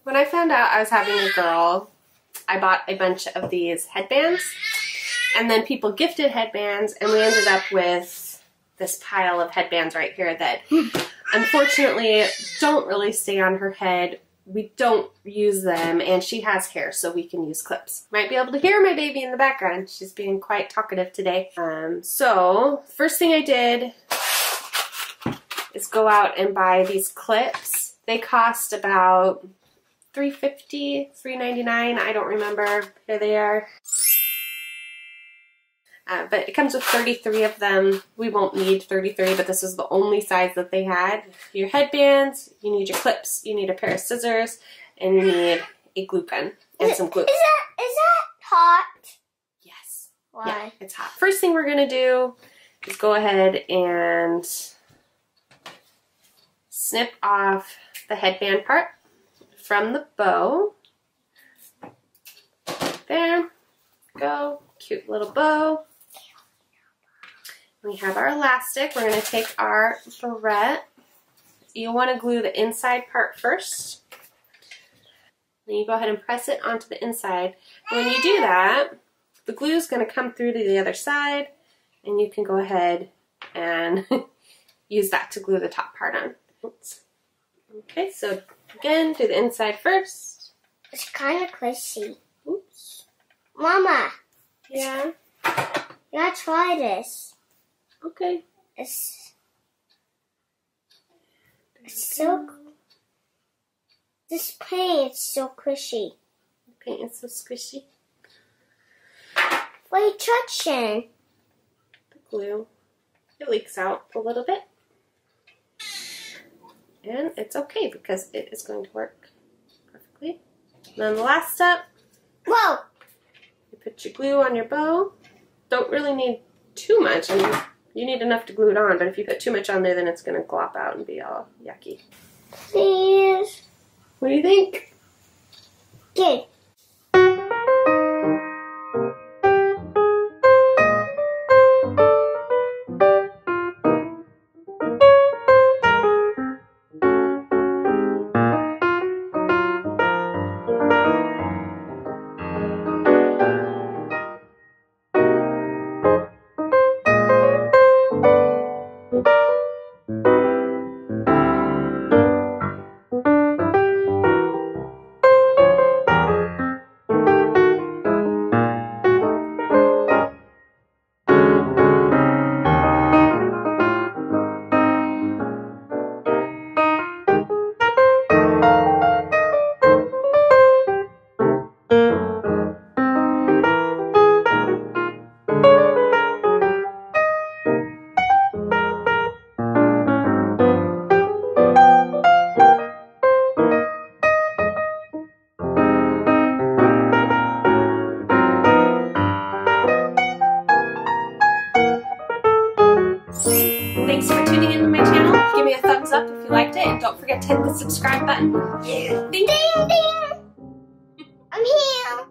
When I found out I was having a girl, I bought a bunch of these headbands, and then people gifted headbands, and we ended up with this pile of headbands right here that unfortunately don't really stay on her head. We don't use them, and she has hair, so we can use clips. Might be able to hear my baby in the background. She's being quite talkative today. So first thing I did is go out and buy these clips. They cost about $3.50, $3.99, I don't remember. Here they are. But it comes with 33 of them. We won't need 33, but this is the only size that they had. Your headbands, you need your clips, you need a pair of scissors, and you need a glue gun and some glue. Is that hot? Yes. Why? Yeah, it's hot. First thing we're going to do is go ahead and snip off the headband part from the bow. There. Go. Cute little bow. We have our elastic. We're going to take our barrette. You want to glue the inside part first. Then you go ahead and press it onto the inside. And when you do that, the glue is going to come through to the other side, and you can go ahead and use that to glue the top part on. Oops. Okay, so again, do the inside first. It's kind of squishy. Oops. Mama. Yeah? You gotta try this. Okay. It's so... This paint is so squishy. The paint is so squishy. What are you touching? The glue. It leaks out a little bit. And it's okay because it is going to work perfectly. And then the last step. Whoa! You put your glue on your bow. Don't really need too much. I mean, you need enough to glue it on, but if you put too much on there, then it's going to glop out and be all yucky. Please. What do you think? Good. Thanks for tuning into my channel. Give me a thumbs up if you liked it, and don't forget to hit the subscribe button. Ding, ding! I'm here!